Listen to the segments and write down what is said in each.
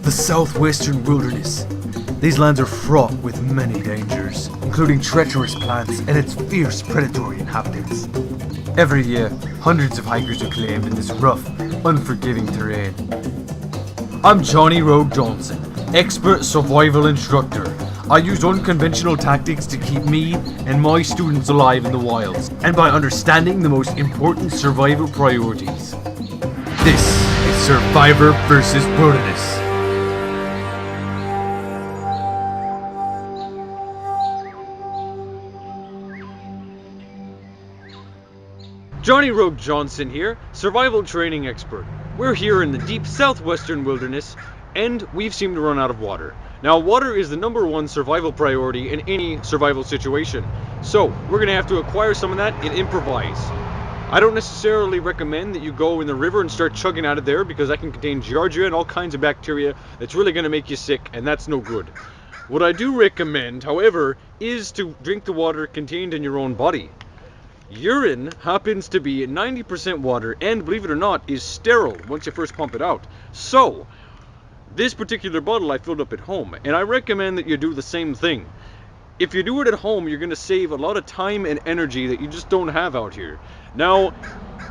The southwestern wilderness. These lands are fraught with many dangers, including treacherous plants and its fierce predatory inhabitants. Every year, hundreds of hikers are claimed in this rough, unforgiving terrain. I'm Johnny Rogue Johnson, expert survival instructor. I use unconventional tactics to keep me and my students alive in the wilds, and by understanding the most important survival priorities. This is Survivor vs. Wilderness. Johnny Rogue Johnson here, survival training expert. We're here in the deep southwestern wilderness, and we've seemed to run out of water. Now, water is the #1 survival priority in any survival situation, so we're going to have to acquire some of that and improvise. I don't necessarily recommend that you go in the river and start chugging out of there, because that can contain giardia and all kinds of bacteria that's really going to make you sick, and that's no good. What I do recommend, however, is to drink the water contained in your own body. Urine happens to be 90% water, and believe it or not, is sterile once you first pump it out. So, this particular bottle I filled up at home, and I recommend that you do the same thing. If you do it at home, you're going to save a lot of time and energy that you just don't have out here. Now,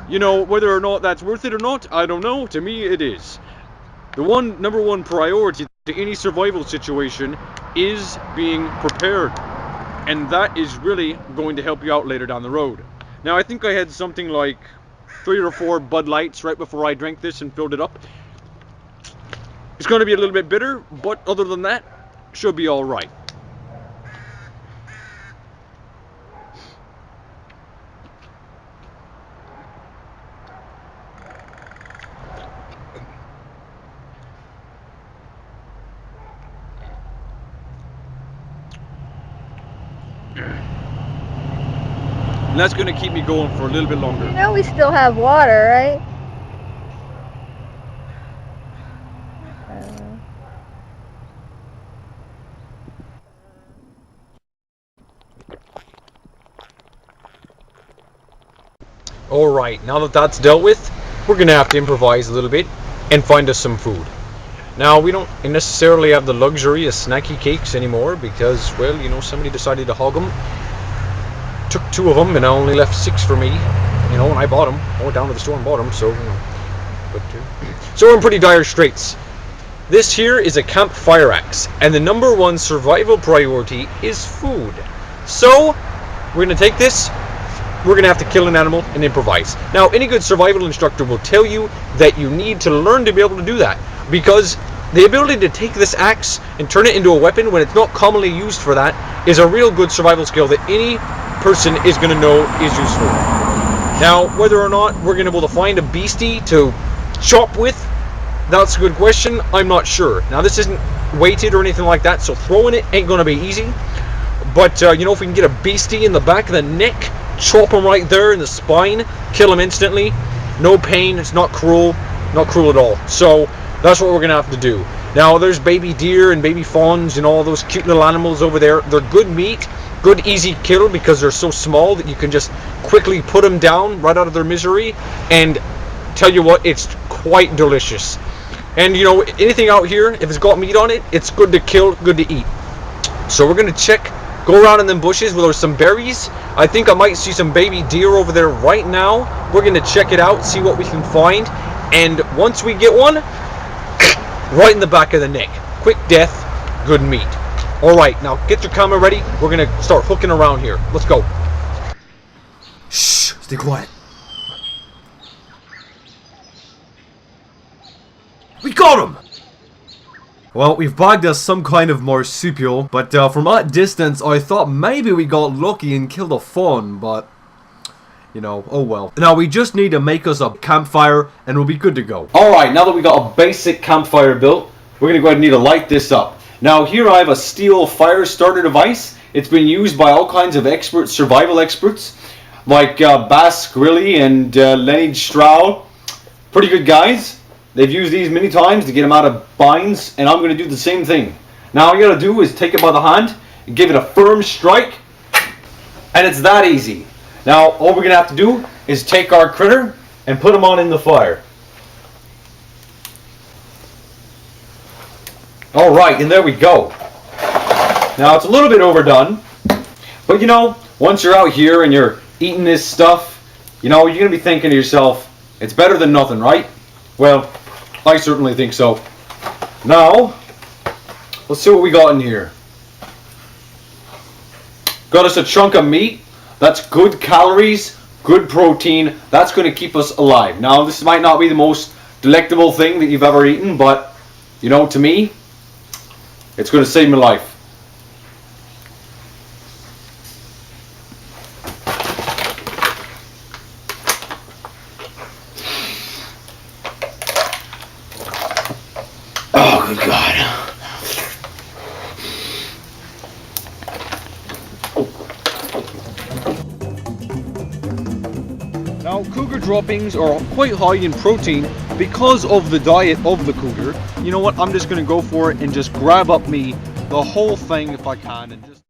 you know, whether or not that's worth it or not, I don't know. To me, it is. The #1 priority to any survival situation is being prepared. And that is really going to help you out later down the road. Now, I think I had something like 3 or 4 Bud Lights right before I drank this and filled it up. It's going to be a little bit bitter, but other than that, should be all right. And that's going to keep me going for a little bit longer. You know we still have water, right? Alright, now that that's dealt with, we're going to have to improvise a little bit and find us some food. Now, we don't necessarily have the luxury of snacky cakes anymore because, well, you know, somebody decided to hog them. Took 2 of them and I only left 6 for me, you know, and I bought them. I went down to the store and bought them, so, you know. So we're in pretty dire straits. This here is a campfire axe, and the #1 survival priority is food. So, we're going to take this. We're going to have to kill an animal and improvise. Now, any good survival instructor will tell you that you need to learn to be able to do that, because the ability to take this axe and turn it into a weapon when it's not commonly used for that is a real good survival skill that any person is going to know is useful. Now, whether or not we're going to be able to find a beastie to chop with, that's a good question. I'm not sure. Now, this isn't weighted or anything like that, so throwing it ain't going to be easy. But, you know, if we can get a beastie in the back of the neck, chop him right there in the spine, kill him instantly, no pain, it's not cruel at all. So, that's what we're going to have to do. Now, there's baby deer and baby fawns and all those cute little animals over there. They're good meat, good easy kill, because they're so small that you can just quickly put them down right out of their misery, and tell you what, it's quite delicious. And you know, anything out here, if it's got meat on it, it's good to kill, good to eat. So we're going to go around in them bushes where there's some berries. I think I might see some baby deer over there right now. We're going to check it out, see what we can find, and once we get one, right in the back of the neck. Quick death, good meat. Alright, now get your camera ready. We're going to start hooking around here. Let's go. Shh, stay quiet. We got him! Well, we've bagged us some kind of marsupial, but from that distance I thought maybe we got lucky and killed a fawn, but, you know, oh well. Now we just need to make us a campfire and we'll be good to go. Alright, now that we got a basic campfire built, we're going to go ahead and need to light this up. Now here I have a steel fire starter device. It's been used by all kinds of experts, survival experts, like Bas Grilly and Lenny Stroud. Pretty good guys. They've used these many times to get them out of binds, and I'm going to do the same thing. Now all you got to do is take it by the hand, and give it a firm strike, and it's that easy. Now all we're going to have to do is take our critter and put him on in the fire. Alright, and there we go. Now, it's a little bit overdone. But you know, once you're out here and you're eating this stuff, you know, you're going to be thinking to yourself, it's better than nothing, right? Well, I certainly think so. Now, let's see what we got in here. Got us a chunk of meat. That's good calories, good protein. That's going to keep us alive. Now, this might not be the most delectable thing that you've ever eaten, but, you know, to me, it's going to save my life. Oh, good God. Now, cougar droppings are quite high in protein because of the diet of the cougar. You know what? I'm just going to go for it and just grab up me the whole thing if I can and just...